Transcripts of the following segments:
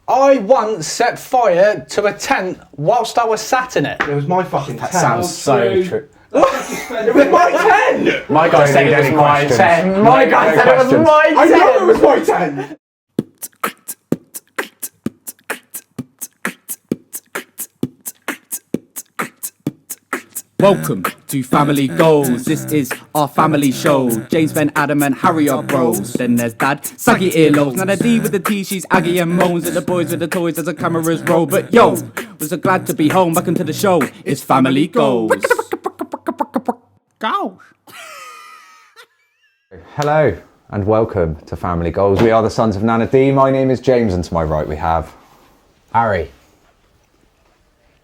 I once set fire to a tent whilst I was sat in it. It was my fucking That tent. sounds so true. It was my tent! My guy said it was my tent. My guy said it was my tent. I know it was my tent! Welcome to Family Goals. This is our family show. James, Ben, Adam and Harry are bros. Then there's Dad, saggy earlobes. Now the D with the T, she's Aggie and moans. And the boys with the toys as the cameras roll. But yo, we're so glad to be home. Welcome to the show. It's Family Goals. Goals. Hello and welcome to Family Goals. We are the sons of Nana D. My name is James and to my right we have Harry.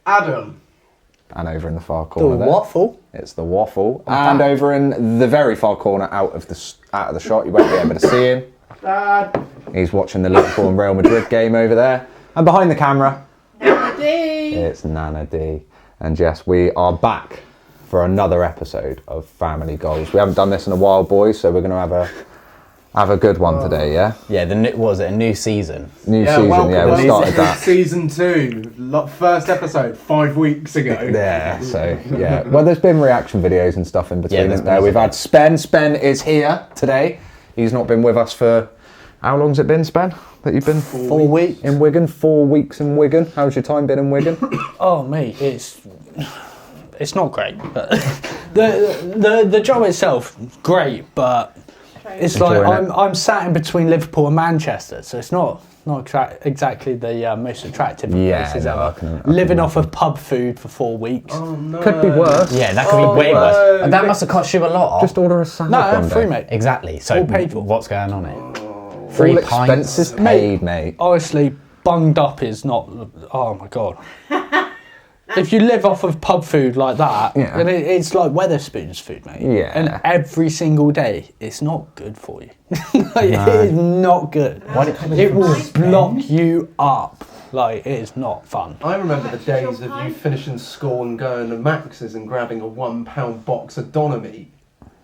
Adam. and over in the far corner there. Waffle. It's the Waffle. And over in the very far corner out of the shot, you won't be able to see him. Dad. He's watching the Liverpool and Real Madrid game over there. And behind the camera, Nana D. it's Nana D. And yes, we are back for another episode of Family Goals. We haven't done this in a while, boys, so we're going to have a good one today, yeah? Yeah, a new season. New season, welcome. we started that. Season 2. First episode, 5 weeks ago. Yeah, so, yeah. Well, there's been reaction videos and stuff in between, Yeah, isn't there? We've had Spen. Spen is here today. He's not been with us for... How long's it been, Spen, that you've been 4 weeks. in Wigan? 4 weeks in Wigan. How's your time been in Wigan? Oh, mate, it's not great, but the job itself great, but it's Enjoying like it. I'm sat in between Liverpool and Manchester, so it's not exactly the most attractive of Yeah, places no, ever. I can Living off of pub food for 4 weeks. Oh, no. Could be worse. Yeah, that could be way no. worse. And that must have cost you a lot. Just order a salad No, one free, day. mate. Exactly. So All paid for. what's going on here? All Free expenses pints. paid, mate. Honestly, bunged up is not. Oh my god. If you live off of pub food like that, Yeah. then it's like Weatherspoon's food, mate. Yeah. And every single day, it's not good for you. Like, it is not good. It will block you up. Like, it is not fun. I remember the days of you finishing school and going to Max's and grabbing a £1 box of doner meat.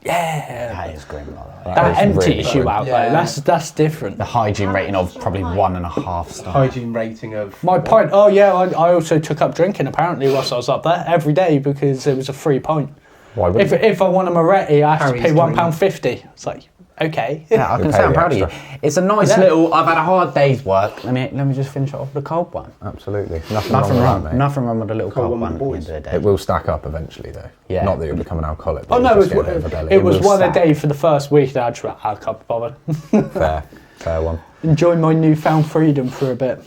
Yeah. That is grim, by the way. That is empties really you good. out, Yeah. though. That's different. The hygiene rating of probably 1.5 stars. Hygiene rating of... My pint. Oh yeah, I also took up drinking apparently whilst I was up there every day because it was a free pint. Why would If I want a Moretti, I have to pay Harry's doing- £1.50. It's like, okay. Yeah, I can You'll say pay I'm the proud of you. extra. It's a nice Yeah. little. I've had a hard day's work. Let me just finish it off with a cold one. Absolutely. Nothing Nothing wrong wrong. with that, mate. Nothing wrong with a little Cold cold one one with at the the end of the It day. will stack up eventually, though. Yeah. Not that you'll become an alcoholic. Oh but no, you'll it just get a bit of a belly. it was will one a stack. day for the first week that I can't be bothered. Fair one. Enjoy my newfound freedom for a bit.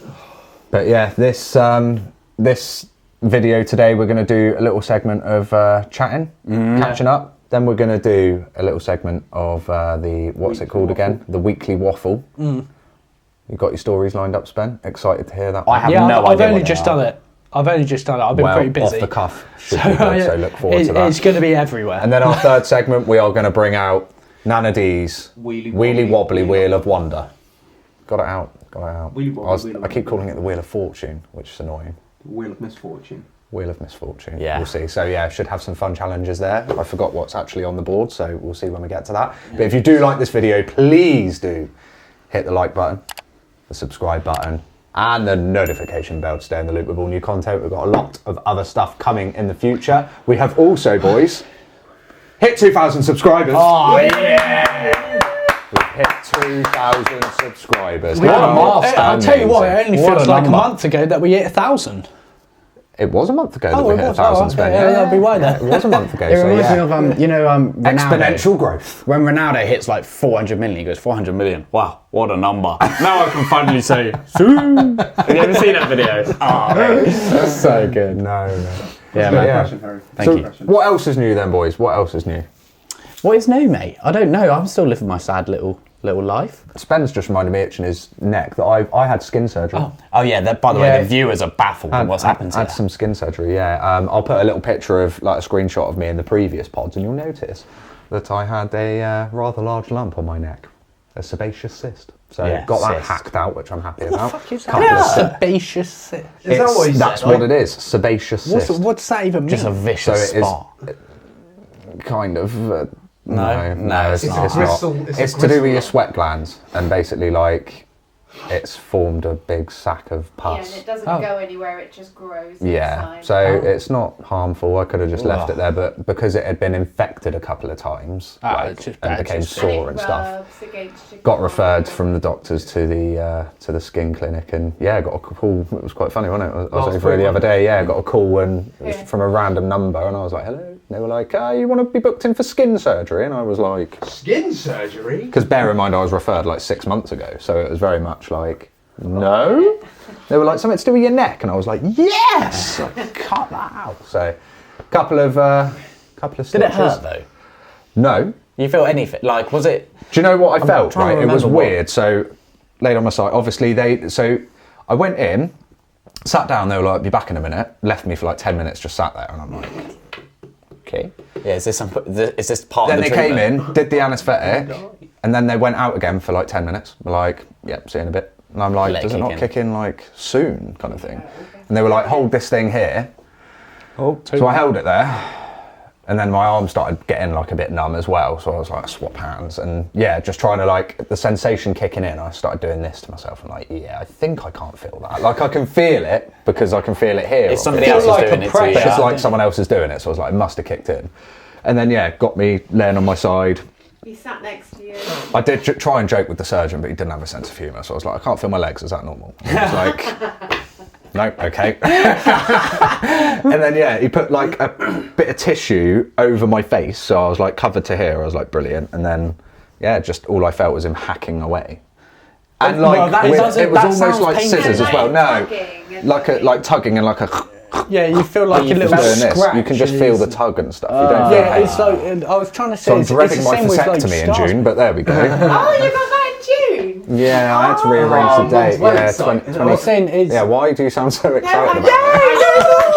But yeah, this video today, we're going to do a little segment of chatting, catching up. Then we're going to do a little segment of the, what's it called again? The weekly waffle. You got your stories lined up, Spen? Excited to hear that I one? have Yeah, no I've idea only what just they are. done it. I've been pretty busy. off the cuff should be good, so look forward to It's that. going to be everywhere. And then our third segment, we are going to bring out Nana D's Wheelie Wobbly Wheel of Wonder. Got it out. Wheelie Wobbly Wheel of I keep calling it the Wheel of Fortune, which is annoying. Wheel of Misfortune. Wheel of Misfortune. Yeah. We'll see. So yeah, should have some fun challenges there. I forgot what's actually on the board, so we'll see when we get to that. But if you do like this video, please do hit the like button, the subscribe button, and the notification bell to stay in the loop with all new content. We've got a lot of other stuff coming in the future. We have also, boys, hit 2,000 subscribers. Oh yeah! We've hit 2,000 subscribers. What a How milestone. I'll tell you what, it only amazing. feels like a number. month ago that we hit 1,000. It was a month ago that Oh, we it hit was. 1,000 Oh, Spen. okay. Yeah, that'd be why then. It was a month ago. It so reminds yeah. me of Ronaldo. Exponential growth. When Ronaldo hits like 400 million, he goes 400 million. Wow, what a number! Now I can finally say, "Soon." Have you ever seen that video? Oh, That's so good. No. yeah, But man. yeah. Question, Harry. Thank you. What else is new then, boys? What else is new? What is new, mate? I don't know. I'm still living my sad little life. Spen's just reminded me itching his neck that I had skin surgery. Oh yeah. By the Yeah. way, the viewers are baffled at what's happened to I had that. some skin surgery, yeah. I'll put a little picture of, like, a screenshot of me in the previous pods, and you'll notice that I had a rather large lump on my neck, a sebaceous cyst. So Yeah, got that cyst. hacked out, which I'm happy What the about. fuck is Couple of that? Sebaceous cyst. Is that what he That's said? what it is, sebaceous cyst. What's that even mean? Just a vicious So it is- spot. Kind of. No, it's not. It's It's a not. gristle- it's a It's to do with gristle. your sweat glands, and basically, like, it's formed a big sack of Yeah, pus. and it doesn't go anywhere, it just grows Yeah, inside. so it's not harmful. I could have just left it there, but because it had been infected a couple of times, it's just and bad. became Just- sore and stuff, got referred from the doctors to the skin clinic, and yeah, got a call. It was quite funny, wasn't it? I was over the other day. Yeah, got a call and it was from a random number, and I was like, "Hello." And they were like, "You want to be booked in for skin surgery?" And I was like, Skin surgery? because bear in mind, I was referred like 6 months ago, so it was very much like, no. They were like, something to do with your neck, and I was like, yes, cut that out. So, couple of stitches. Did it hurt though? No. You feel anything? Like, was it? Do you know what I felt? trying to Right, it was remember what- weird. So, laid on my side. Obviously, so I went in, sat down. They were like, "Be back in a minute." Left me for like 10 minutes, just sat there, and I'm like, okay. Yeah, is this part Then of the they came treatment? in, did the anaesthetic, and then they went out again for like 10 minutes. We're like, "Yep, see you in a bit." And I'm like, Let it "Does it kick not in. kick in like soon?" kind of thing. And they were like, "Hold this thing here." Oh, So I held it there, and then my arm started getting like a bit numb as well. So I was like, swap hands, and yeah, just trying to like the sensation kicking in. I started doing this to myself. I'm like, yeah, I think I can't feel that. Like I can feel it because I can feel it here. If somebody else is like a doing it to pressure. you. It's just like someone else is doing it. So I was like, it must have kicked in. And then yeah, got me laying on my side. He sat next to you. I did try and joke with the surgeon, but he didn't have a sense of humour. So I was like, I can't feel my legs. Is that normal? And he was like, no, okay. And then yeah, he put like a bit of tissue over my face, so I was like covered to here. I was like, brilliant. And then yeah, just all I felt was him hacking away. And like Well, that it doesn't- was that almost sounds like painful. scissors as well. No, like tugging and like a. Yeah, you feel like a little doing this. You can just feel the scratches. tug and stuff. You don't feel Yeah, pain. it's like I was trying to say. So I'm it's dreading the my same with, like, vasectomy in scars. June, but there we go. Oh, you got that in June? Yeah, I had to rearrange the date. Mum's Yeah, website. 20. I was saying it's. Yeah, why do you sound so excited I'm about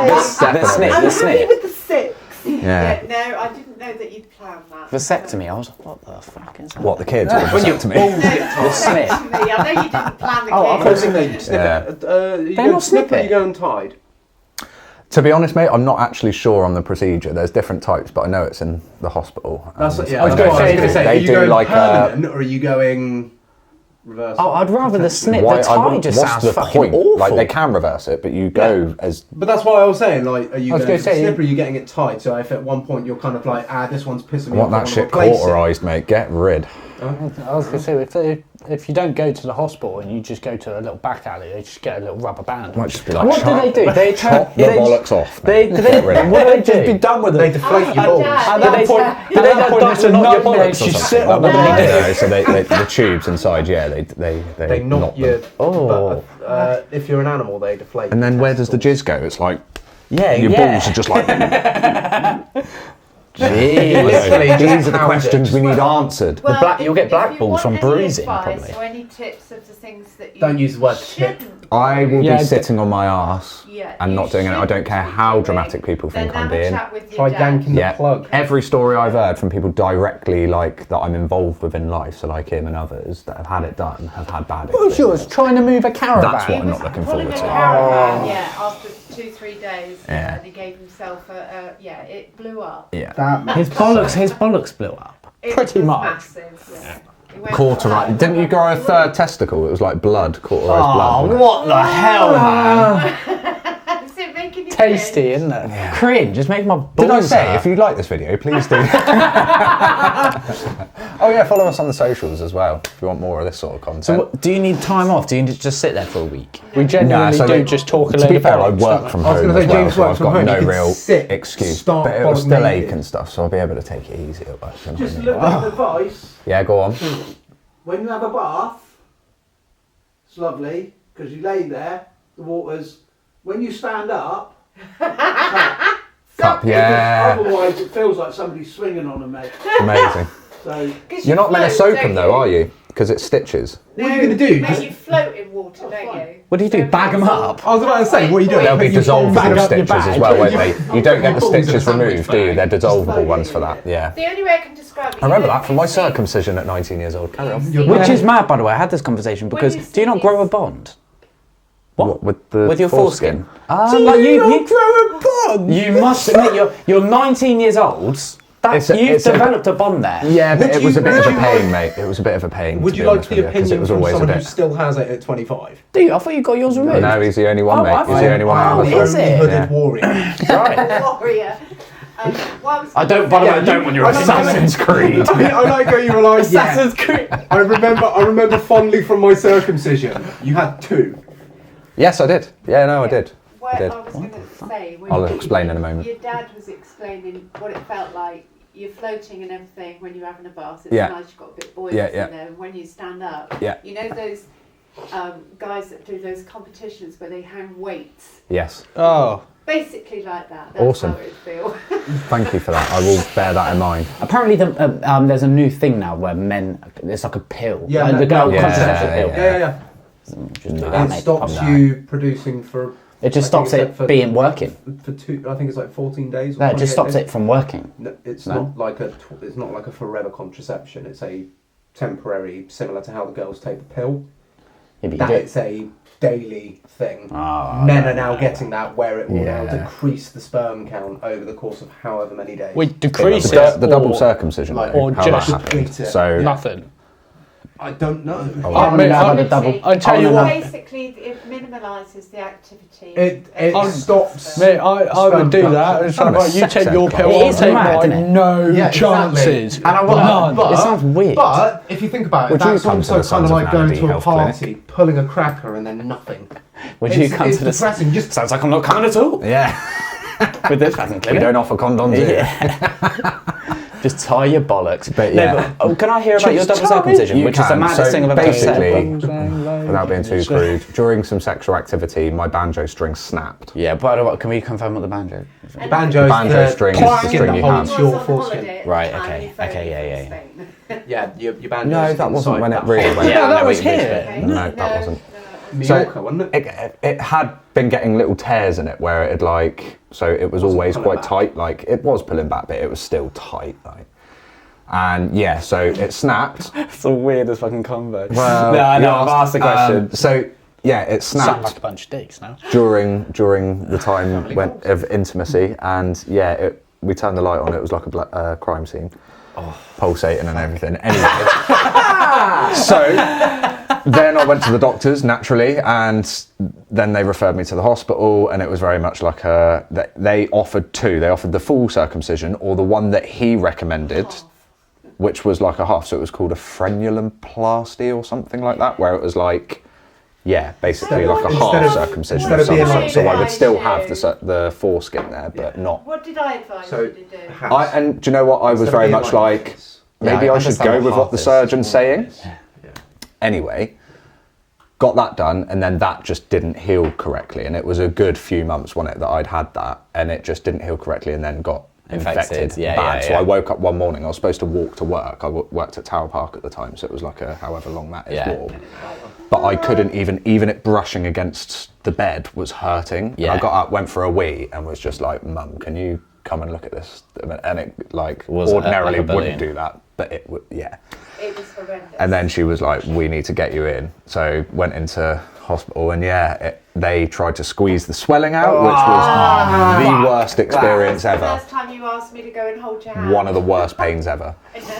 The snip, the happy snip. with the 6. Yeah. No, I didn't know that you'd planned that. Vasectomy, I was like, what the fuck is that? What, the kids? Or the vasectomy? The snip. Vasectomy. I know you didn't plan the I kids. think they snip Yeah. it. You They're go not snip snip it, it. you go untied. To be honest, mate, I'm not actually sure on the procedure. There's different types, but I know it's in the hospital. That's And yeah. I was that's gonna what say, gonna they Are you do going like, permanent or are you going reverse? Oh, I'd rather the snip. Why, The tie just what's sounds the fucking point? awful. Like, they can reverse it, but you go as... But that's why I was saying, like, are you I was going gonna to say- snip or are you getting it tied? So if at one point you're kind of like, this one's pissing I me want off, that I shit wanna replace it. cauterised, mate. Get rid. I was going to say, if you don't go to the hospital and you just go to a little back alley, they just get a little rubber band. Might just be like, What do they do? They chop the they- bollocks off. They, mate. do they, Get rid of it. what do they Just be do? done with They it. deflate your Oh, balls. Dad. At that point, do they have it's a not your nightmare. bollocks or You something? sit on Well, the no, so the tubes inside, yeah, they They knock your... Oh. But, if you're an animal, they deflate. And then your where does the testicles. jizz go? It's like Yeah, your yeah. balls are just like. Literally, just These are the pound questions it. we need answered. Well, black- you'll get if black you balls want from any bruising, advice probably. Or any tips of the things that you Don't use the word tip. shouldn't I will Yeah, be sitting on my ass Yeah, and you not doing it. I don't care shouldn't how be dramatic doing. people Then think I'm have a being. chat with your Try dad. yanking the Yeah, plug. every story I've heard from people directly like that I'm involved with in life, so like him and others that have had it done, have had bad What was yours? experiences. Trying to move a caravan. That's what I'm He not was looking pulling forward a to. caravan, yeah, after 2-3 days, Yeah. and he gave himself it blew up. Yeah. His bollocks blew up. It Pretty was much. massive. Yeah. It went Cauterized. Didn't you grow a third testicle? It was like blood, cauterized blood. wasn't it? what the hell, man? Is it making you Tasty, cringe? isn't it? Cringe, just make my balls Did I say, hurt. if you like this video, please do. Oh yeah, follow us on the socials as well if you want more of this sort of content. So what, do you need time off? Do you need to just sit there for a week? We genuinely so do they- just talk a To little be bit. fair, I work from I was home gonna say, as well, James so works I've from got home, no you can real sit, excuse. start But it was bollock still naked. ache and stuff, so I'll be able to take it easy at work. you know Just a what I mean? little bit of advice. Yeah, go on. When you have a bath, it's lovely because you lay there, the water's. When you stand up, Cup, yeah. Otherwise, it feels like somebody's swinging on a mate. Amazing. So 'Cause You're not meant to float, soak them don't though, are you? Because it stitches. What are you going to do? No, Just- you float in water, don't you? What do you do, bag 'em up? I was about to say, what are you doing? They'll be You dissolvable bag up your stitches as bag. well, won't they? You don't get the Balls in a stitches sandwich removed, do you? bag. They're dissolvable ones for that, yeah. The only way I can describe it. I remember that from my circumcision at 19 years old. Carry on. Which is mad, by the way. I had this conversation because you do you not see grow a this- bond? What? With Your foreskin? Ah, Like you grow a bond? must admit, you're 19 years old You've developed a bond there. Yeah, but it was a bit of a pain, mate. It was a bit of a pain. Would to you be like honest the with you, 'cause opinion it was from always a someone who bit. still has it at 25? Do you? I thought you got yours removed. No, he's the only one, mate. I He's the only one out of the is lot. it? Hooded warrior. Right. Warrior. I don't want your Assassin's Creed. I like how you were like, Assassin's Creed. I remember fondly from my circumcision. You had 2. Yes, I did. Yeah, no, I did. What I did. I was going to say, when I'll explain in a moment. Your dad was explaining what it felt like. You're floating and everything when you're having a bath. It's Yeah. nice, you've got a bit buoyancy Yeah, yeah. there. And when you stand up, Yeah. you know those guys that do those competitions where they hang weights? Yes. Oh. Basically like that. That's Awesome. how it would feel. Thank you for that. I will bear that in mind. Apparently, there's a new thing now where men. It's like a pill. Yeah, the girl yeah, contraception yeah, pill. Yeah. Just do that, It mate. stops Calm down. you producing for. It just I stops think it it's like being working. for 2. I think it's like 14 days. Or No, it just 28 stops days. it from working. No, it's No? not like it's not like a forever contraception. It's a temporary, similar to how the girls take the pill. Yeah, but you That do- it's a daily thing. Oh, Men are now getting that where it will now Yeah. decrease the sperm count over the course of however many days. We decrease The, it. the double or circumcision, like- though, or how that just happened. deplete it. So nothing. I don't know. I mean, about the double. I tell you what, Basically, it minimalises the activity. It stops. mate, I would do that. It's I'm like, a right, you sex take ed your coach. pill, It I'll is take mad, isn't it? mine. No Yeah, exactly. chances. And I None. It sounds weird. But if you think about it, Would you that's come to also the kind Sons of of like going Vanity to a Health party, pulling a cracker, and then nothing. Would you It's- come it's to this? depressing. Just Sounds like I'm not coming at all. yeah, With this fucking we clinic. don't offer condoms here. Just tie your bollocks. But No, yeah. but, can I hear about your double tell me. circumcision, You which is the can. maddest So thing I've ever basically- said? Without being too crude, during some sexual activity, my banjo string snapped. Yeah, but can we confirm what the banjo is? banjo Banjo string is the string you have. Short foreskin. Right, okay, Yeah, your banjo. No, that wasn't when it really went. Yeah, I that know was what you mean, here. No, that wasn't. Mallorca, wasn't it? It had been getting little tears in it where it had like, so it was always pulling quite back? tight. Like it was pulling back, but it was still tight. Like, and yeah, so it snapped. It's the weirdest fucking combo. Well, no, I know, you I've asked the question. So yeah, it Sound snapped like a bunch of dicks now. during the time of intimacy, and yeah, we turned the light on. It was like a crime scene, pulsating and everything. Anyway, so then I went to the doctors naturally, and then they referred me to the hospital, and it was very much like they offered 2. They offered the full circumcision or the one that he recommended, which was like a half. So it was called a frenuloplasty or something like that, where it was like, yeah, basically like a Instead half of- circumcision instead of of some being sort. like So I would this. still have the foreskin there, but not. What did I advise So, you to do? And do you know what? I was Instead of very being much like like, this. maybe Yeah, I I should understand go what with half what the is. surgeon's saying. Yeah. Anyway, got that done, and then that just didn't heal correctly, and it was a good few months, wasn't it, that I'd had that, and it just didn't heal correctly, and then got infected Yeah, bad. yeah, So yeah. I woke up one morning. I was supposed to walk to work. I worked at Tower Park at the time, so it was like a however long that is Yeah. walk. But I couldn't even it brushing against the bed was hurting. And Yeah. I got up, went for a wee, and was just like, "Mum, can you come and look at this?" And it like Was it ordinarily like a wouldn't balloon? do that, but it would, yeah. It was horrendous. And then she was like, "We need to get you in." So went into hospital, and yeah, they tried to squeeze the swelling out, which was the worst experience That's the ever. first time you asked me to go and hold your hand. One of the worst pains ever.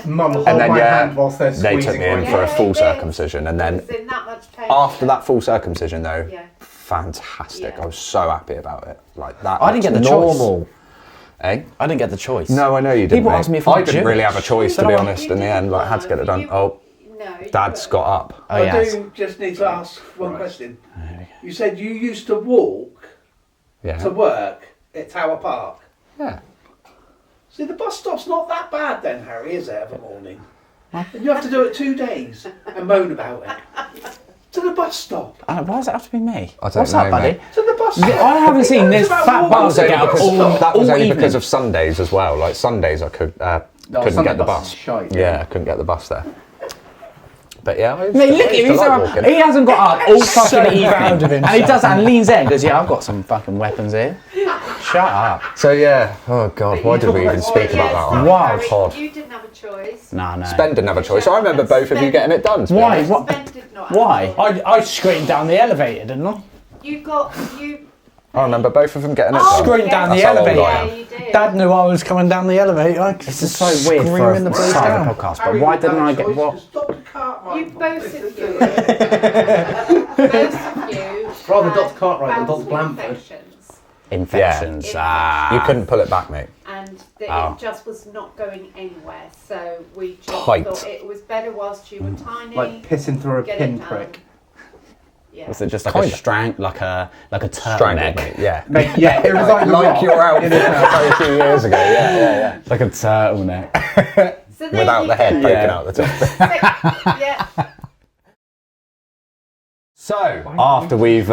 Mum, hold And then my yeah, hand whilst they're they squeezing took me in my for a Yeah, full they did. circumcision, and I then was in that much pain. after that full circumcision though, Yeah. fantastic. Yeah. I was so happy about it. Like that. I didn't get the normal. Eh? I didn't get the choice. No, I know you didn't. People mate. ask me if I I'm didn't really have a Jewish. choice, to Don't be I- honest. In the end, like, I had to get it done. Oh, No, you Dad's were. got up. Oh, I yes. do just need to ask one question. You said you used to walk Yeah. to work at Tower Park. Yeah. See, the bus stop's not that bad then, Harry, is it, every morning? And you have to do it 2 days and moan about it. To the bus stop. Why does it have to be me? I don't What's know, up, buddy? mate. To the bus stop. I haven't seen this It's about fat walking bastard to get the up bus all stop. That was all only evening. because of Sundays as well. Like Sundays, I couldn't Sunday get the bus bus. is shite. Yeah, I couldn't get the bus there. But yeah, I used Mate, to- look I at used him, to he's like so, walking. he hasn't got up all fucking So evening. proud of And he himself. does that and leans in and goes, yeah, I've got some fucking weapons here. Shut up. So yeah, oh god, why did we even speak about that one? Wow, Harry, Pod. You didn't have a choice. No, no. Spen didn't have a choice. I remember both of you getting it done. to be Why? honest. What? Spen did not have Why? a choice. I screamed down the elevator, didn't I? You got you. I remember both of them getting it Oh, done. Screamed down the That's how old elevator. I am. Yeah, you did. Dad knew I was coming down the elevator. This is so weird for Screaming the a place side down. of a podcast, but why didn't I get what? Dr. Cartwright. You both of you. Both of you. Rather had Dr. Cartwright than bowel Dr. Blamford. infections, Infections. Yeah. You couldn't pull it back, mate. and Oh. it just was not going anywhere. So we just Tight. thought it was better whilst you were tiny. Like pissing through a get it pinprick. done. Yeah. Was it just like Kinda. a like a Strangled, turtleneck? mate. Yeah. Yeah, it was Like your outfit a few years ago. Yeah. Like a turtleneck. So there Without you the head go. poking Yeah. out the top. Yeah. So, after we've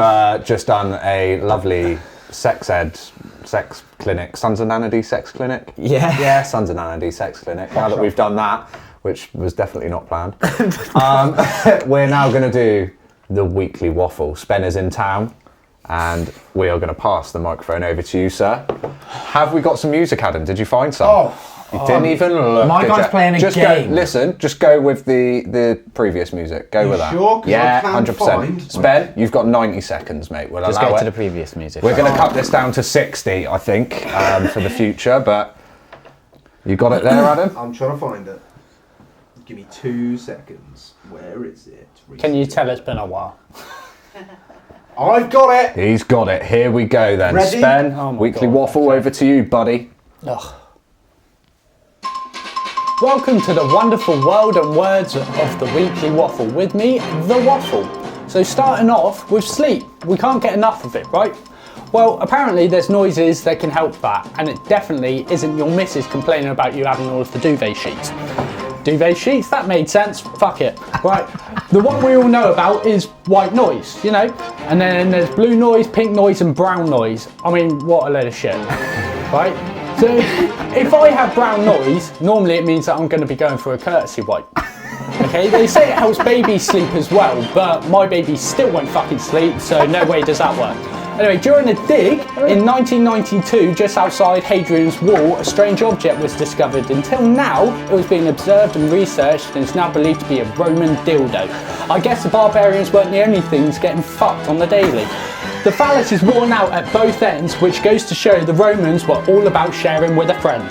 just done a lovely sex clinic, Sons of Nanady sex clinic. Yeah. Yeah, Sons of Nanady sex clinic. Now that we've done that, which was definitely not planned, we're now going to do the weekly waffle. Spen is in town, and we are going to pass the microphone over to you, sir. Have we got some music, Adam? Did you find some? You didn't even look. My did guy's you? playing a just game. Go, listen, just go with the previous music. Go with that. sure? 'Cause I Yeah, can 100%. find- Spen, you've got 90 seconds, mate. We'll Just allow go to it. the previous music. We're going to cut this down to 60, I think, for the future, but you got it there, Adam? I'm trying to find it. Give me 2 seconds. Where is it? Can you tell it's been a while? I've got it! He's got it. Here we go then. Ready? Spen, Oh my weekly God, waffle okay. over to you, buddy. Ugh. Welcome to the wonderful world and words of the weekly waffle. With me, the waffle. So starting off with sleep. We can't get enough of it, right? Well, apparently there's noises that can help that, and it definitely isn't your missus complaining about you having all of the duvet sheets. Duvet sheets, that made sense, fuck it. Right, the one we all know about is white noise, you know? And then there's blue noise, pink noise and brown noise. I mean, what a load of shit, right? So if I have brown noise, normally it means that I'm going to be going for a courtesy wipe. Okay, they say it helps babies sleep as well, but my baby still won't fucking sleep, so no way does that work. Anyway, during a dig in 1992, just outside Hadrian's Wall, a strange object was discovered. Until now, it was being observed and researched and is now believed to be a Roman dildo. I guess the barbarians weren't the only things getting fucked on the daily. The phallus is worn out at both ends, which goes to show the Romans were all about sharing with a friend.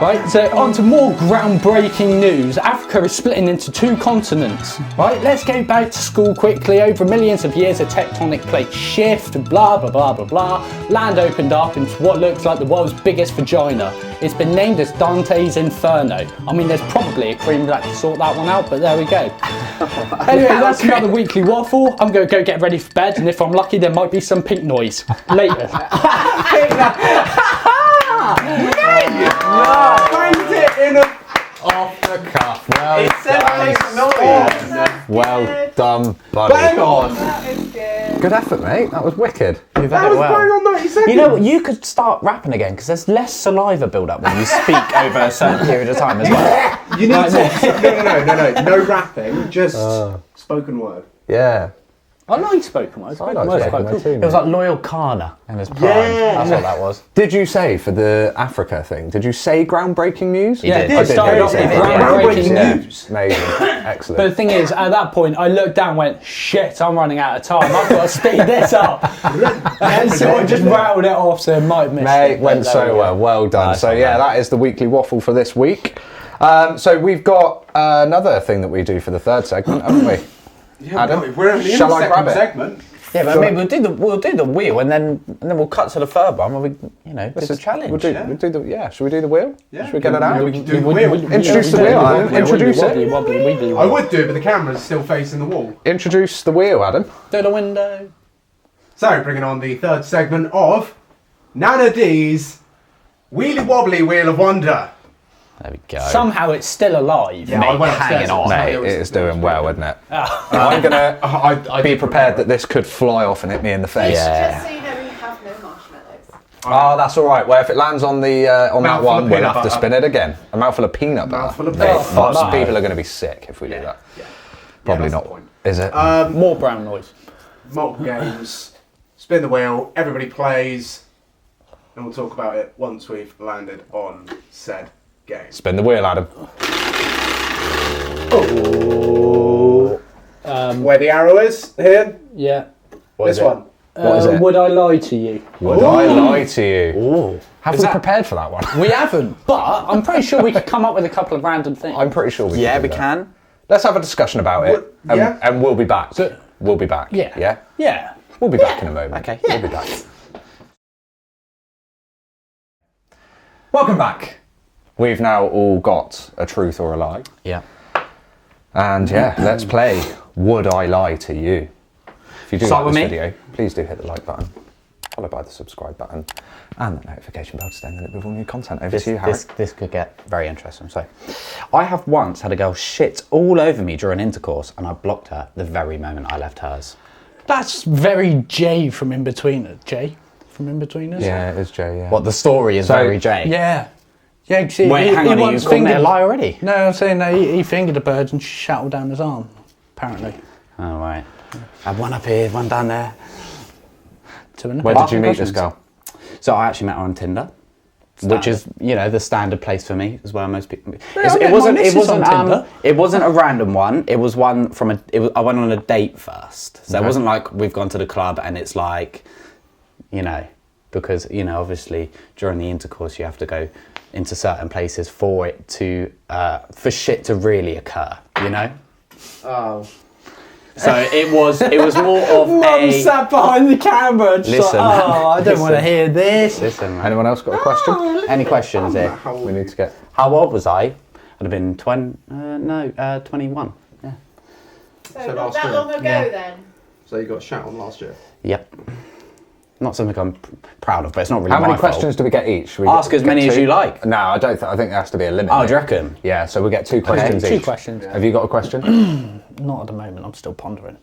Right, so on to more groundbreaking news. Africa is splitting into 2 continents. Right, let's go back to school quickly. Over millions of years, a tectonic plate shift, blah, blah, blah, blah, blah. Land opened up into what looks like the world's biggest vagina. It's been named as Dante's Inferno. I mean, there's probably a cream that can sort that one out, but there we go. Anyway, that's another weekly waffle. I'm going to go get ready for bed, and if I'm lucky, there might be some pink noise. Later. Find it in a... Off the cuff. Well It said done. make noise! Well done, buddy. Bang on! That is good. Good effort, mate. That was wicked. You've That had was it well. bang on 90 seconds! You know what? You could start rapping again because there's less saliva build up when you speak over a certain period of time as well. You need to... No rapping, just spoken word. Yeah. I like spoken words. I Spoken like words are spoken quite word cool. too, It was mate. like Loyal Kana in his prime. Yeah. That's what that was. Did you say for the Africa thing, did you say groundbreaking news? Yeah, I started off with groundbreaking news. Amazing. But Excellent. the thing is, at that point, I looked down and went, shit, I'm running out of time. I've got to speed this up. And so I just rattled it off, so I might miss Mate, it. went But there so we well. go. Well done. Nice So one, yeah, man. that is the weekly waffle for this week. So we've got another thing that we do for the third segment, haven't we? Yeah, Adam, we're only in shall the I second grab it? segment. Yeah, but I mean, we'll do the wheel and then we'll cut to the third one where we, it's a challenge. We'll do the Should we do the wheel? Yeah. Should we get it Yeah, out? we can do the wheel. Introduce the wheel, Adam. Introduce it. I would do, but the camera's still facing the wall. Introduce the wheel, Adam. Do the window. So, bringing on the third segment of Nana D's Wheelie Wobbly Wheel of Wonder. There we go. Somehow it's still alive. Yeah, I went hanging upstairs on. and Mate, it was- it is doing well, isn't it? I'm gonna I be did prepared that prepare this could fly off and hit me in the face. Yeah. Just so you know, we have no marshmallows. Oh, that's all right. Well, if it lands on the on that Mouthful one, of we'll peanut have to butter. spin it again. A mouthful of peanut butter. Mouthful of Mate, peanut butter. lots of No. people are going to be sick if we do that. Yeah. Probably that's not. the point. Is it? More brown noise. Multiple games. Spin the wheel. Everybody plays, and we'll talk about it once we've landed on said game. Spin the wheel, Adam. Where the arrow is here. Yeah. What This is it? one. What is it? Would I lie to you? Would I lie to you? Ooh. Have we prepared for that one? We haven't, but I'm pretty sure we could come up with a couple of random things. I'm pretty sure we Yeah, can. we do that. can. Let's have a discussion about it, yeah. and we'll be back. So- We'll be back. Yeah. Yeah? Yeah. We'll be back in a moment. Okay. We'll be back. Welcome back. We've now all got a truth or a lie. Yeah. And yeah, let's play Would I Lie to You? If you do Start like with this me. video, please do hit the like button, followed by the subscribe button, and the notification bell to stay in the loop with all new content. Over to you, Harry. This could get very interesting. So, I have once had a girl shit all over me during intercourse, and I blocked her the very moment I left hers. That's very Jay from In-Betweeners. Jay from In-Betweeners? Yeah, it is Jay, yeah. What, the story is So- very Jay? Yeah. Yeah, see, Wait, hang on, are you calling it a lie already? No, I'm saying that he fingered a bird and shouted down his arm, apparently. Oh, right. I have one up here, one down there. Two in a Where bit. did you meet this girl? So I actually met her on Tinder, which is, you know, the standard place for me as well. Most people. I met my missus on Tinder. It wasn't a random one. It was one from a. I went on a date first, so it wasn't like we've gone to the club and it's like, you know, because obviously during the intercourse you have to go into certain places for it to for shit to really occur. You know. Oh. So it was more of Mum a. sat behind the camera and just Listen, like, oh, I don't want to hear this. Listen, man. Anyone else got a question? Any questions here? We need to get... How old was I? I'd have been 21. Yeah. So, So not last that year. long ago Yeah. then. So you got shat on last year? Yep. Not something I'm proud of, but it's not really How many my fault. questions do we get each? Should we Ask get as many as two? you like. No, I don't. I think there has to be a limit. Oh, do you reckon? Yeah, so we get two questions Two each. questions. Have you got a question? Not at the moment, I'm still pondering.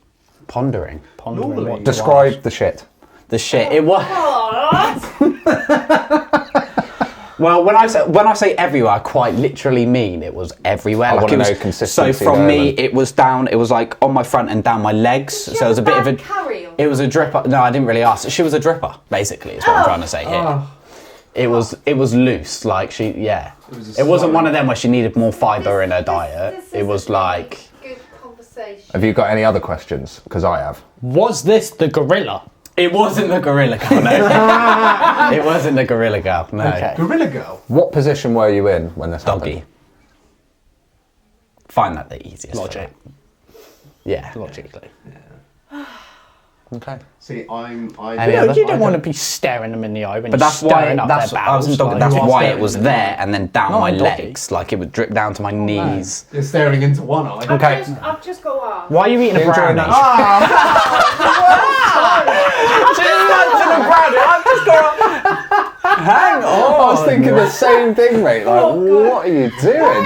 Pondering. Pondering what to Describe ask. the shit. The shit. It was. What? Well, when I say everywhere, I quite literally mean it was everywhere. I wanna it was, know consistency So from there, me, then. it was down. It was like on my front and down my legs. So it was a bit of a. Carry on. It was a dripper. No, I didn't really ask. She was a dripper, basically. Is what I'm trying to say here. It was loose. Like she, yeah. It wasn't one of them where she needed more fibre in her diet. This It was is a really like. good conversation. Have you got any other questions? Because I have. Was this the gorilla? It wasn't the gorilla girl. No. It wasn't the gorilla girl. No. Okay. Gorilla Girl. What position were you in when this Doggy. happened? Find that the easiest. for Logic. her. Yeah. Logically. Okay. See, Any You other? don't want to be staring them in the eye when But you're that's why. staring up That's their I was in bowels. doggy. That's like- why it was there and then down Not my a doggy. legs. Like it would drip down to my knees. You're staring into one eye. Okay. I've just got to ask. Why are you eating a enjoying brownie? Hang on. I was thinking the same thing, mate. Like, what are you doing?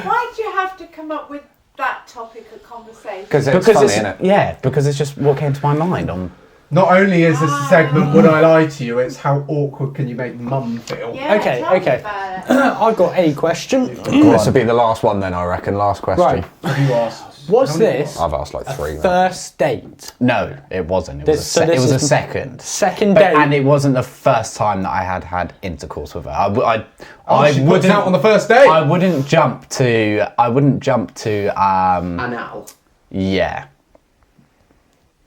Why'd you have to come up with that topic of conversation? Because it's Because funny, it's isn't it? yeah, because it's just what came to my mind. Not only is this a segment, Would I Lie to You, it's how awkward can you make mum feel? Yeah, Okay, tell me okay. about it. I've got a question. This will be the last one then, I reckon. Last question. Right. Have you asked? Was this I've asked like three. Then. first date? No, it wasn't. It This- was so a, this it was a is- second. Second But, date? and it wasn't the first time that I had intercourse with her. I She puts wouldn't out on the first date. I wouldn't jump to. Anal. Yeah,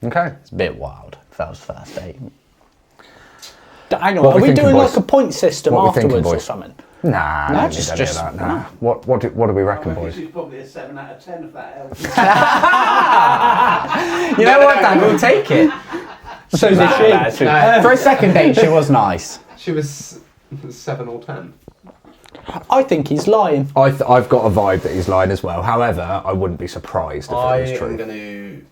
Okay. it's a bit wild. If that was first date. Hang on, What are we we thinking, doing boys? like a point system What we thinking, afterwards or boys? something? Nah, No, don't just- need any just- of that. Nah. What do we reckon, boys? She's probably a 7 out of 10 if that helps. You know what, Dan? We'll take it. So did she? For a second date, she was nice. She was 7 or 10. I think he's lying. I've got a vibe that he's lying as well. However, I wouldn't be surprised if I it was am true. going to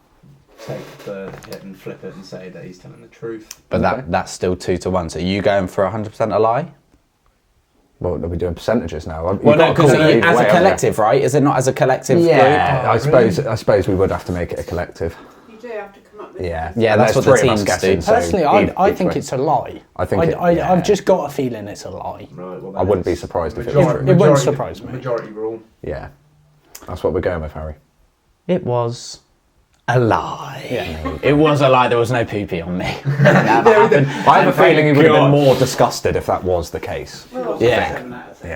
take the hit and flip it and say that he's telling the truth. But Okay. that's still 2-1. So you going for 100% a lie? Well, are we doing percentages now? You've Well, got no, to call because it either as way, a haven't you? collective, right? Is it not as a collective Yeah, group? I suppose we would have to make it a collective. You do have to come up with Yeah, Yeah, And that's there's what the three of us teams guessing, do. so Personally, I each think way. it's a lie. I think it- yeah. I've just got a feeling it's a lie. Right, well, I wouldn't be surprised if it was majority, true. It wouldn't surprise me. Majority rule. Yeah, that's what we're going with, Harry. It was a lie. It was a lie. There was no poo-pee on me. That happened. I have a feeling he would have God. been more disgusted if that was the case. Yeah. 7 out of 10.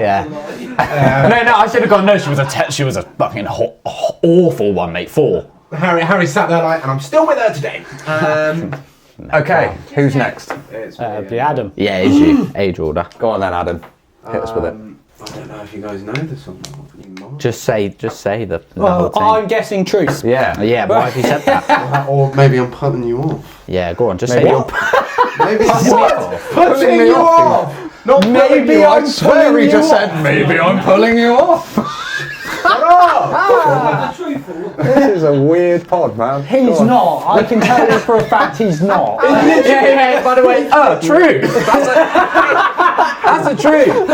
Yeah. Yeah. No, I should have gone. No, she was a fucking hot awful one, mate. 4. Harry sat there like, and I'm still with her today. Okay, who's next? It's Be Adam. Yeah, it's you. Age order. Go on then, Adam. Hit us with it. I don't know if you guys know this or not. You might. Just say the whole Well, thing. I'm guessing truth. Yeah. Yeah, why have you said that? Or maybe I'm putting you off. Yeah, go on. Just Maybe say you're Maybe putting me off. Not Maybe you, I swear he just said, maybe I'm pulling you off. This is a weird pod, man. He's not. I can tell you for a fact he's not. yeah, by the way, true. That's a truth.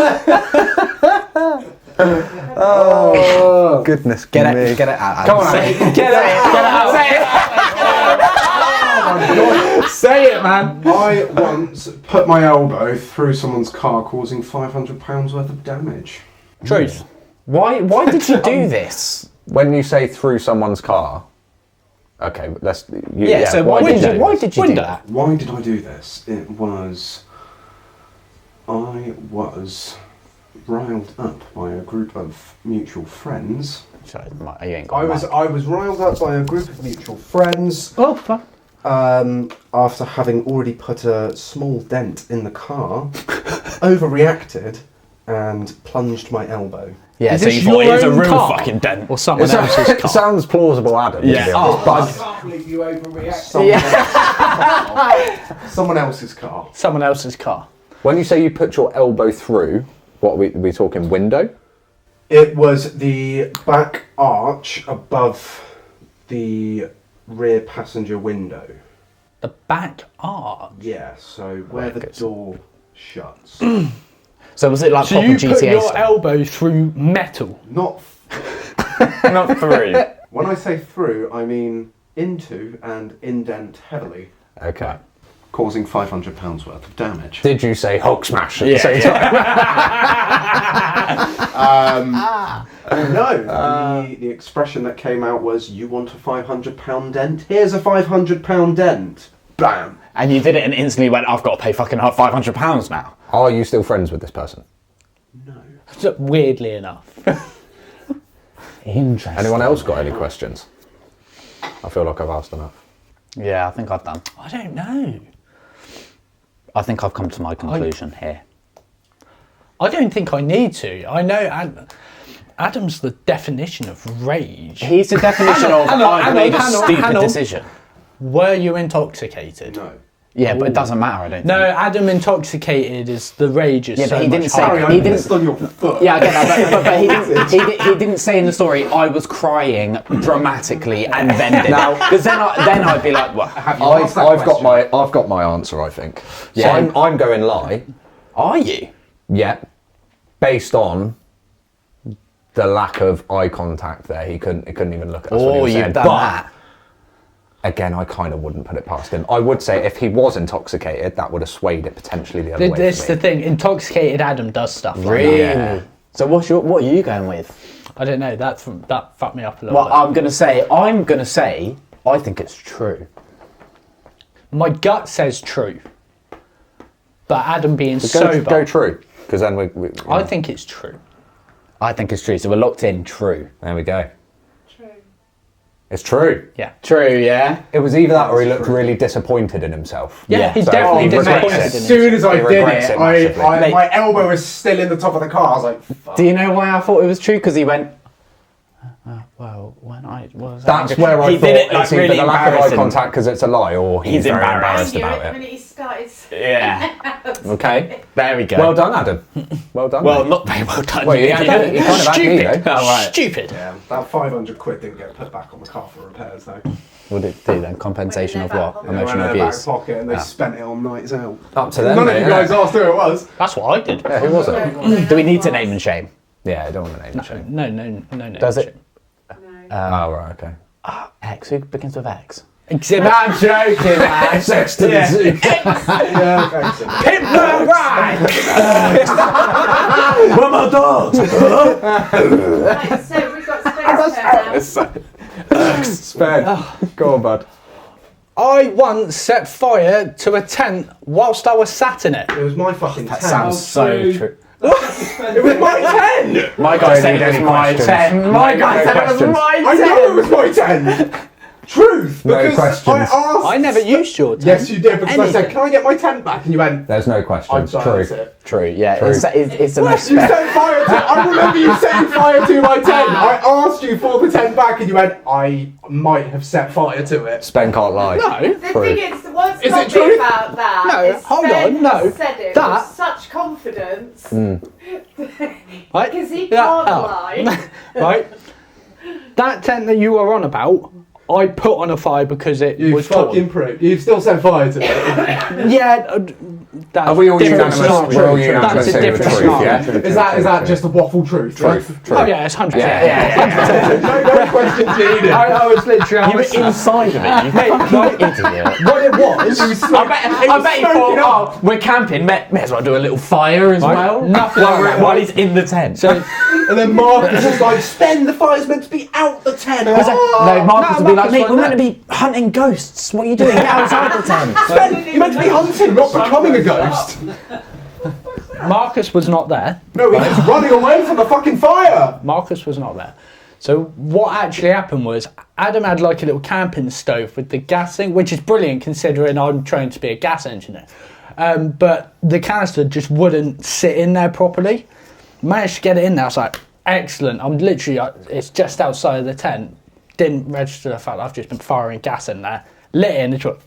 Oh, goodness, Get me. it out. Come on, Say Adam. it. Get it out. Say it, man. I once put my elbow through someone's car, causing £500 worth of damage. Truth. Why did you do this? When you say through someone's car, okay, let's. So why did you do Window. that? Why did I do this? I was riled up by a group of mutual friends. Sorry, you ain't got I was riled up by a group of mutual friends. Oh, fuck. After having already put a small dent in the car, overreacted and plunged my elbow. Yeah, Is so this you thought it was a your own real car? fucking dent. Or someone else's It car. sounds plausible, Adam. Yeah. to be honest, I but can't believe you overreacted. Someone else's car. Someone else's car. when you say you put your elbow through, what are we talking window? It was the back arch above the rear passenger window. The back arch. Yeah, so where the door shuts. So was it like So proper you GTA put your stuff? elbow through metal. Not Not through. when I say through, I mean into and indent heavily, Okay. causing £500 worth of damage. Did you say Hulk smash at the same time? No, the expression that came out was, "You want a £500 dent? Here's a £500 dent." Bam. And you did it and instantly went, I've got to pay fucking £500 now. Are you still friends with this person? So, weirdly enough. Interesting. Anyone else got any questions? I feel like I've asked enough. Yeah, I think I've done. I don't know. I think I've come to my conclusion here. I don't think I need to. I know Adam's the definition of rage. He's the definition of I've made a stupid decision. Were you intoxicated? No. Yeah, but it doesn't matter, I don't No, think. Adam intoxicated is the rage is Yeah, so but he much didn't say- higher. He didn't- on your foot. Yeah, I get that, but he didn't say in the story I was crying dramatically and then did that. Because then I'd be like, what? I've got my answer, I think. Yeah. So I'm going lie. Are you? Yeah. Based on the lack of eye contact there, he couldn't even look at us when he Oh, was you've saying, done but that. again, I kind of wouldn't put it past him. I would say if he was intoxicated, that would have swayed it potentially the other way. This for the me. thing. Intoxicated Adam does stuff like Really? that. Yeah. So what are you going with? I don't know. That fucked me up a little Well, bit. I'm gonna say I think it's true. My gut says true, but Adam being Go sober, true, because then we I think it's true. I think it's true. So we're locked in. True. there we go. True. It's true. Yeah. True. Yeah. It was either that or he looked really disappointed in himself. Yeah, he's So definitely he regrets disappointed it. in As soon as I He did regrets it, it massively. Mate. my elbow was still in the top of the car. I was like, fuck. Do you know why I thought it was true? Because he went. Well, when I was. That's angry." where I He thought did it, like, it's either really the lack of eye embarrassing. contact because it's a lie, or he's very embarrassed. embarrassed I knew about it the it. minute he started. Yeah. Okay. There we go. Well done, Adam. Well done. Well, mate. not very well done. Well, you had- you kind of had me, Stupid. though. Oh, right. Stupid. Yeah, that £500 didn't get put back on the car for repairs though. What did it do then? Compensation of what? Yeah, They went Emotional in their back abuse. pocket and they spent it on nights out. Up to them. None of mate, you guys innit? asked who it was. That's what I did. Yeah, who was it? Do we need to name and shame? Yeah, I don't want to name the shame. No. Does it? No. Oh, right, okay. X. Who begins with X? Exhibit. I'm joking, man. Sex to the zoo. Yeah, thanks. Hit the right. Where are my dogs? Right, so we've got Spen's turn now. Spen. Go on, bud. I once set fire to a tent whilst I was sat in it. It was my fucking tent. Sounds so true. It was my 10! My guy Don't said need it was any my questions. 10. My guy said it was my 10. I know it was my 10! Truth! No Because questions. I asked. I never used your 10. Yes, you did, because I said, Anything. can I get my 10 back? And you went, There's no I'm questions. sorry, True. that's it. True, yeah. True. It's the You most set fire to. I remember you setting fire to my 10. I asked you for the 10 back, and you went, I might have set fire to it. Spen can't lie. No. The True. thing is, what's Is it not true? about that No, is hold Spen on, no. has said it That- with such confidence Right? because he Yeah, can't oh. lie. Right? That tent that you were on about, I put on a fire because it You was fucking torn. proved. You've still set fire to it. Yeah, that's Are we all different unanimous? scenario. We're all That's unanimous a here with different truth, scenario. yeah? Is that just a waffle truth? right? Truth. True. Oh yeah, it's 100%. No questions needed. I was literally. You were inside of it, you fucking idiot. What it was. I bet he thought, oh, we're camping, may as well do a little fire as Right. well. Nothing like that. While he's in the tent. So, And then Marcus was like, Spen, the fire's meant to be out the tent. No, Marcus No, would be like, Marcus mate, went we're meant to be hunting ghosts. What are you doing? Get outside the tent. Spen, you're meant to be hunting, not becoming a ghost. Marcus was not there. No, he was running away from the fucking fire. Marcus was not there. So what actually happened was Adam had like a little camping stove with the gas thing, which is brilliant considering I'm trained to be a gas engineer. But the canister just wouldn't sit in there properly. Managed to get it in there. I was like, excellent. I'm literally, it's just outside of the tent. Didn't register the fact that I've just been firing gas in there. Lit it and it went,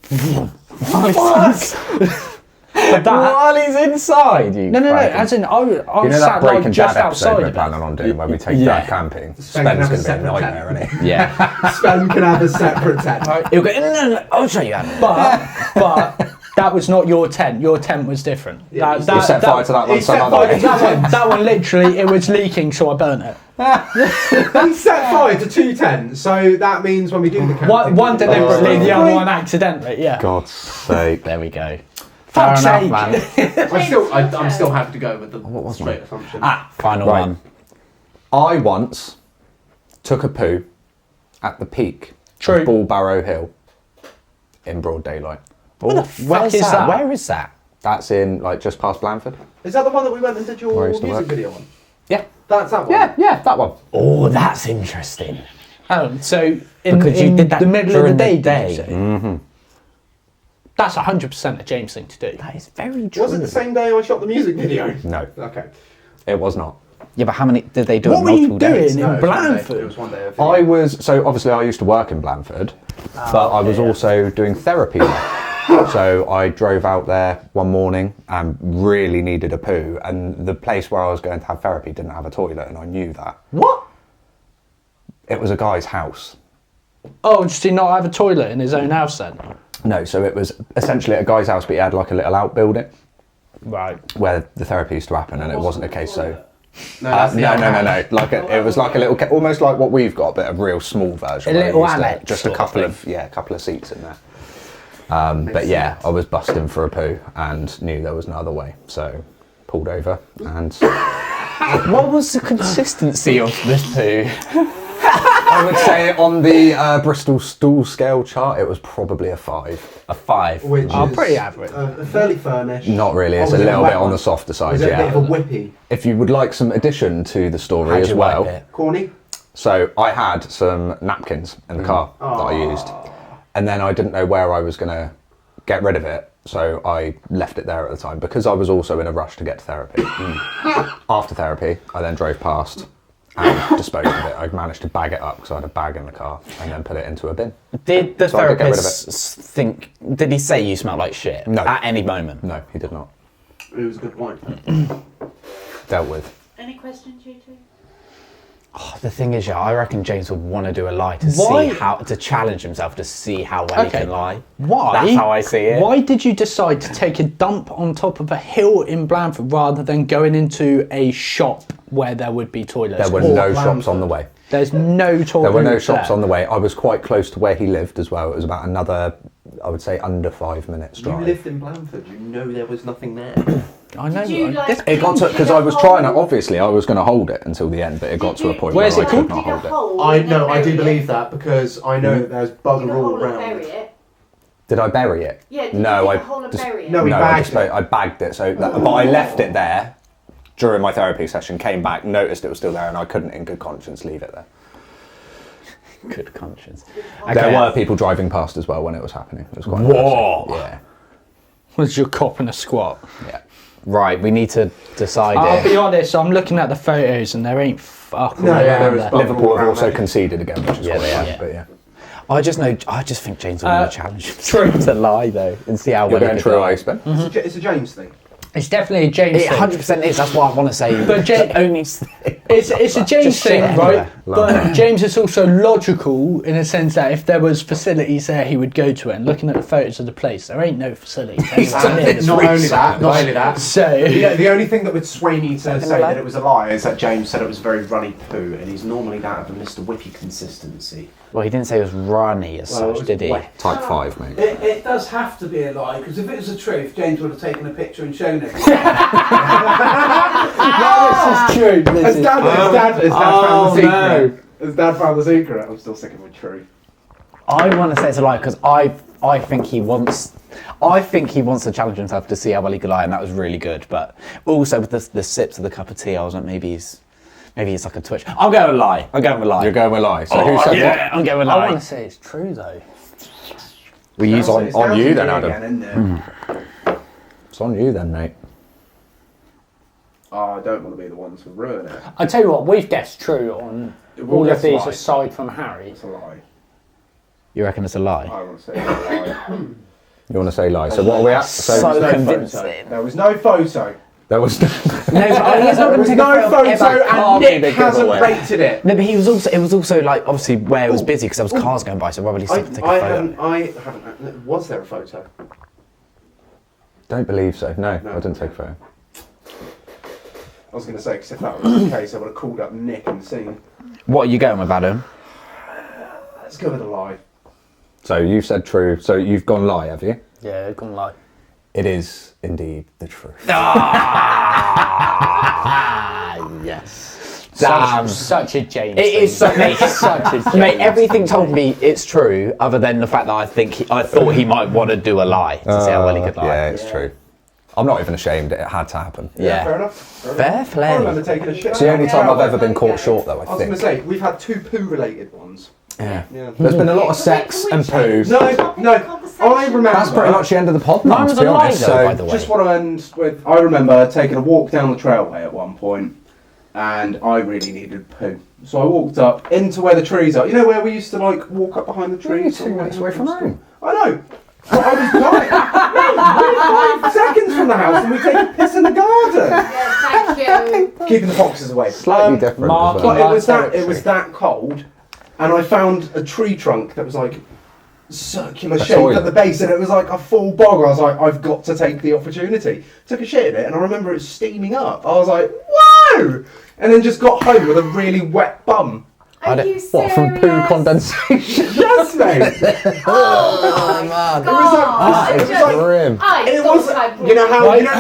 But that, While he's inside, you no, fucking- as in, I You know that sat Breaking like just Dad episode outside we're of planning it. on doing when we take Yeah. Dad camping? Spen can Spen's have going a to be a separate nightmare, tent. isn't he? Yeah. Spen can have a separate tent. He'll go, no, I'll show you, Adam. But that was not your tent. Your tent was different. Yeah, that, You set fire to that one he some set other fire way. to that one literally, it was leaking, so I burnt it. He set fire to 2 tents, so that means when we do the camping... One deliberately, the other Deliberately. one accidentally. Yeah. God's sake. There we go. Fuck's Fair sake. enough, man. I'm still happy to go with the was straight mine? assumption. Final Right. one. I once took a poo at the peak True. of Bullbarrow Hill in broad daylight. What the fuck is that? Where is that? That's in, like, just past Blandford. Is that the one that we went and did Where I your used to music work. video on? Yeah. That's that one? Yeah, that one. Oh, that's interesting. So in, Because you in did that the middle of during the day, the did you day. say? Mm-hmm. That's 100% a James thing to do. That is very true. Was it the same day I shot the music video? No, Okay. it was not. Yeah, but how many did they do? What it were you multiple days? doing? No, In it was one day. Blandford? It was one day. I was, so obviously I used to work in Blandford, but I was also doing therapy there. So I drove out there one morning and really needed a poo, and the place where I was going to have therapy didn't have a toilet, and I knew that. What? It was a guy's house. Oh, does he not have a toilet in his own house then? No, so it was essentially a guy's house, but he had like a little outbuilding Right. where the therapy used to happen, and it wasn't a case so... No, that's the no. outhouse. Like it was like a little, almost like what we've got, but a real small version. A where little you used to- annex just a sort of couple thing. of couple of seats in there. But yeah, I was busting for a poo and knew there was no other way, so pulled over and What was the consistency of this poo? I would say on the Bristol stool scale chart, it was probably a 5. A 5. Which Oh, is pretty average. fairly furnished. Not really. It's Oh, a was it little wet bit on one? the softer side. Was it a bit Yeah. of a whippy? If you would like some addition to the story How'd as you well. wipe it? Corny? So I had some napkins in the car that I used, and then I didn't know where I was going to get rid of it, so I left it there at the time because I was also in a rush to get to therapy. After therapy, I then drove past and disposed of it. I managed to bag it up because I had a bag in the car and then put it into a bin. Did the So I did get rid of therapist think? Did he say you smelled like shit? No. At any moment. No, he did not. It was a good wine. Dealt with. Any questions, you two? Oh, the thing is, yeah, I reckon James would want to do a lie to Why? see how to challenge himself to see how well he Okay. can lie. Why? That's how I see it. Why did you decide to take a dump on top of a hill in Blandford rather than going into a shop where there would be toilets? There were Or no shops on the way. There's no toilet. There were no shops on the way. I was quite close to where he lived as well. It was about another, I would say, under 5 minutes drive. You lived in Blandford. You know there was nothing there. I know. Did you, I- like, this- It got to, because I was trying to, obviously I was going to hold it until the end, but it got to a point where Where's I it could called? not hold it. I know, I do believe that because I know that there's bugger all Bury around. it. Did I bury it? Yeah, did no, you I dig a hole and bury it? No, we no, bagged it. I bagged it. So, but I left it there during my therapy session, came back, noticed it was still there, and I couldn't in good conscience leave it there. Good conscience. There were people driving past as well when it was happening. It was quite Whoa. embarrassing. Yeah. Was your cop in a squat? Yeah. Right, we need to decide I'll be here. honest, I'm looking at the photos and there ain't fuck all No, yeah, around there is there. not. Liverpool have around also there. conceded again, which is Yeah, quite they fun, have. but yeah. I just think James will win the challenge. true. To lie though and see how You're well going he true, can are lie. you, Spen? It's a James thing. It's definitely a James It thing. 100% is. That's what I want to say. But the only It's a James Just thing, shit right? anywhere. But James is also logical in a sense that if there was facilities there, he would go to it. And looking at the photos of the place, there ain't no facilities. anywhere near this Not place. only that. So The only thing that would sway me to say that it was a lie is that James said it was very runny poo, and he's normally that of a Mr. Whippy consistency. Well, he didn't say it was runny as Well, it such, was did he? wet. Type 5, mate. It does have to be a lie, because if it was the truth, James would have taken a picture and shown it. this is true. His dad found Oh, the secret. His dad found the secret. I'm still sticking with true. I want to say it's a lie because I think he wants to challenge himself to see how well he can lie, and that was really good. But also with the sips of the cup of tea, I was like, maybe it's like a twitch. I'll go with lie. You're going with lie. So who said Yeah, I'm going with I lie. want to say it's true though. We use It's on down you to then, me Adam. again, isn't it? It's on you then, mate. Oh, I don't want to be the one to ruin it. I tell you what, we've guessed true on We'll all of guess these lie. aside from Harry. It's a lie. You reckon it's a lie? I want to say it's a lie. You want to say lie. So what are we at? So There was no convincing. photo. There was no photo. There was No, but he's not There going to was take no a photo, photo, ever. and Can't be Nick the hasn't giveaway. rated it. No, but it was also like obviously where it was busy because there was cars going by, so probably I take a photo. haven't. Was there a photo? Don't believe so. No, I didn't take a photo. I was going to say, because if that was the case, I would have called up Nick and seen. What are you going with, Adam? Let's go with a lie. So you've said true. So you've gone lie, have you? Yeah, I can't lie. It is indeed the truth. Yes. Such a James. It is thing. mate, such a James. mate, everything told me it's true, other than the fact that I thought he might want to do a lie to see how well he could lie. Yeah, it's true. I'm not even ashamed. It had to happen. Yeah. Fair enough. Fair play. I remember taking a shit. It's the only time I've ever been caught short, though, I I was going to think. say, we've had 2 poo-related ones. Yeah. Yeah. There's been a lot of sex and poo. No, I remember. That's pretty much the end of the pod, Mine man, was to be a lie, honest. though, by the way. Just want to end with, I remember taking a walk down the trailway at one point, and I really needed poo. So I walked up into where the trees are. You know where we used to like walk up behind the trees? 2 minutes away from home. I know. But I was dying. We're 5 seconds from the house and we take a piss in the garden. Yeah, thank you. Keeping the foxes away. Slightly different Mark- as well. But it Territory. was that cold, and I found a tree trunk that was like circular shape toilet. at the base, and it was like a full bog. I was like, I've got to take the opportunity. Took a shit in it, and I remember it steaming up. I was like, whoa! And then just got home with a really wet bum. Are you serious? What, from poo condensation? Yes, mate. Oh, man. It was like Grim. it was. You know how you know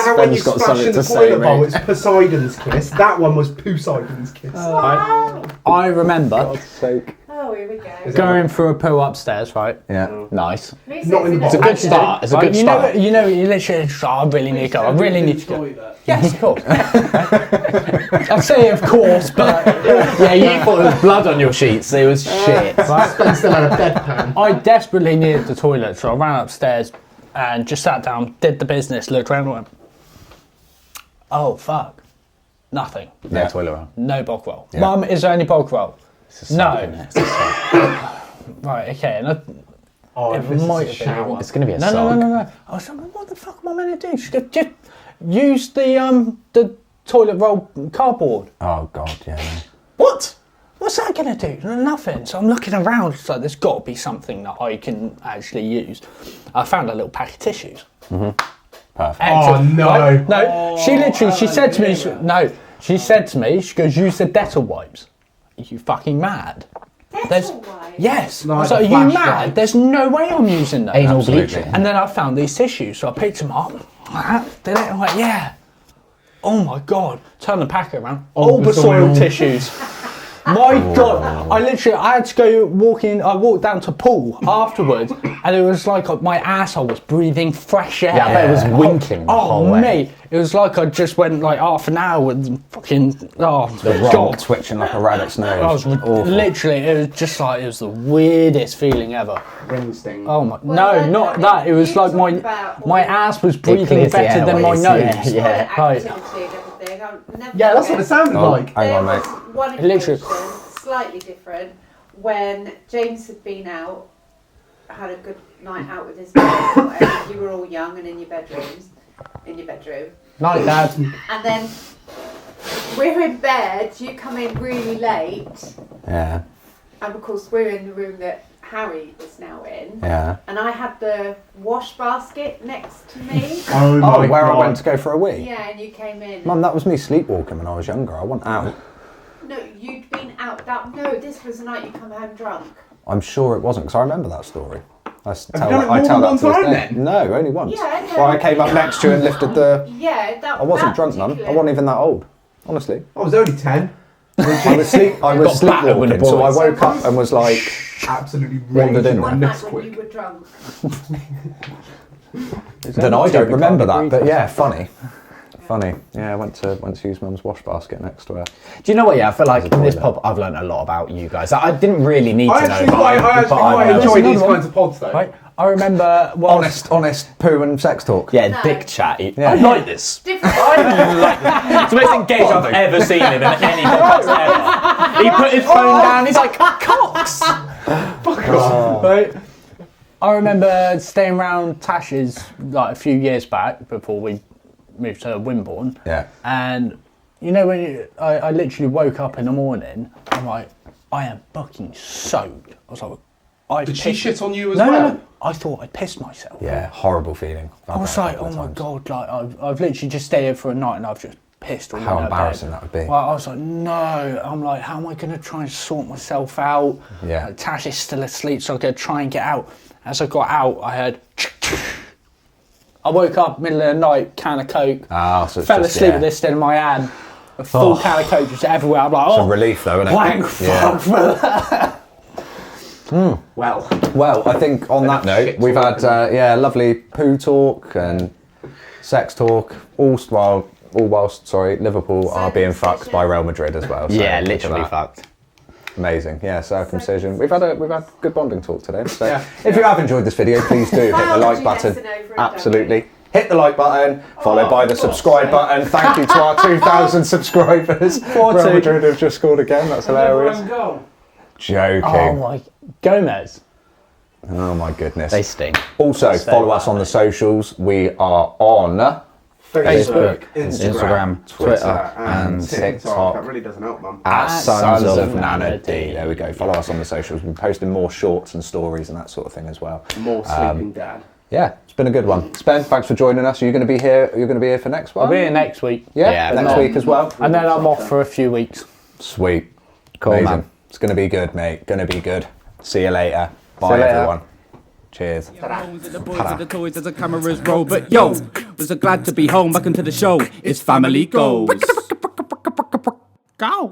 how when you Spen's got splash something in the to say, toilet bowl, mate. it's Poseidon's kiss. That one was Poseidon's kiss. I remember Sake. Oh, here we go. going for a poo upstairs, right? Yeah. Nice. Not in the It's a box. good start. It's a Right, good you start. you literally, I really need to go. I really need to go. Yes, of course. I say of course, but Yeah, you thought there was blood on your sheets. It was shit. Spen still had a bedpan. I desperately needed the toilet, so I ran upstairs and just sat down, did the business, looked around and went, oh fuck, nothing. No toilet roll. No bog roll. Yeah. Mum, is there any bog roll? No. Isn't it? It's a sock. Right, okay, and Oh, it this is might a have been shower. one. It's going to be a No, sock. no. I was like, what the fuck am I meant to do? She goes, just use the toilet roll cardboard. Oh, God, yeah. What? What's that going to do? Nothing. So I'm looking around, so there's got to be something that I can actually use. I found a little pack of tissues. Perfect. Oh, no. Right? No, she literally, she said to me, she said to me, she goes, use the Dettol wipes. Are you fucking mad? That's all right. Yes. Like So a are you flash mad? drive. There's no way I'm using those. Anal Absolutely. bleaching. And then I found these tissues, so I picked them up. Did it? I'm like, yeah. Oh my god. Turn the packet around. All the soiled tissues. My God, I had to go walking. I walked down to pool afterwards, and it was like my asshole was breathing fresh air. Yeah, I bet it was winking the whole way. Mate, it was like I just went like half an hour with fucking The rock God. twitching like a rabbit's nose. I was literally, it was just like, it was the weirdest feeling ever. Ring sting. Oh my, Well, no, not that. It was you like talked about my all ass was It breathing clears the better than my airways, nose. yeah. Right. activity and everything. I'll never Yeah, that's what it forget. sounded Oh, like. hang on, There mate. was one Literally. occasion, slightly different, when James had been out, had a good night out with his mates, or whatever. You were all young and in your bedrooms, in your bedroom, Night, Dad. and then we're in bed. You come in really late, Yeah, and of course we're in the room that Harry is now in. yeah. And I had the wash basket next to me. Oh, Oh, where I went to go for a wee. Yeah, and you came in. Mum, that was me sleepwalking when I was younger. I went out. No, you'd been out. No, this was the night you come home drunk. I'm sure it wasn't, because I remember that story. I you done it more tell than that one to this time day. then? No, only once. Yeah, no. Well, I came up next to you and lifted the... Yeah, that. I wasn't that drunk, Mum. I particular- wasn't even that old. Honestly. I was only 10. I was battered with the sleepwalking, so I boys. woke up and was like... Absolutely Wandered in raging there. on One night when Nesquik. you were drunk. Then I don't remember that, but yeah, funny. Yeah. Funny. Yeah, I went to use Mum's wash basket next to her. Do you know what? Yeah, I feel like There's a in this toilet. pub, I've learned a lot about you guys. I didn't really need I to know, actually but quite I enjoy There's these another kinds of pods though. Right. I remember. Well, Honest poo and sex talk. yeah, No. dick chat. Yeah. I like this. Different. I like this. It's the most engaged I've ever seen him in any podcast ever. He put his phone down. He's like, cocks. Right. I remember staying around Tash's like a few years back before we moved to Wimborne. Yeah. And you know when I literally woke up in the morning, I'm like, I am fucking soaked. I was like, Did she shit on you as no, well? No, I thought I pissed myself. Yeah, horrible feeling. I was like, oh my God, like I've literally just stayed here for a night and I've just pissed all How night. embarrassing that would be. Well, I was like, no. I'm like, how am I going to try and sort myself out? Yeah. Like, Tash is still asleep, so I'm going to try and get out. As I got out, I heard... I woke up middle of the night, can of Coke. Ah, so it's fell just, asleep yeah. with this still in my hand. A full can of Coke just everywhere. I'm like, It's oh, a relief though, isn't it? thank fuck for that. Well, Well, I think on that note, shit we've had talk lovely poo talk and sex talk, all whilst Liverpool are being fucked by Real Madrid as well. So Yeah, look at literally that. fucked. Amazing, yeah. Circumcision. We've had good bonding talk today. So Yeah. if you have enjoyed this video, please do hit the Biology like button. lesson over and Absolutely. Hit the like button, followed by the subscribe button. Thank you to our 2,000 subscribers. Real Madrid have just scored again. That's hilarious. Go. Joking. Oh my... Gomez. Oh my goodness. They stink. Also, So follow us on the socials. We are on Facebook, Instagram, Twitter, and TikTok. That really doesn't help, Mum. at Sons Sons of of Nana Nana D. D. There we go. Follow us on the socials. We're posting more shorts and stories and that sort of thing as well. More sleeping dad. Yeah, it's been a good one. Spen, thanks for joining us. Are you going to be here? You're going to be here for next one? I'll be here next week. Yeah, Yeah, next no. week as well. And then I'm off for a few weeks. Sweet. Cool, Amazing. man. It's going to be good, mate. Going to be good. See you later. you Bye, later. everyone. Cheers. The boys and the toys as the cameras roll. But yo, was so glad to be home. Back into the show. It's family goes. Gosh.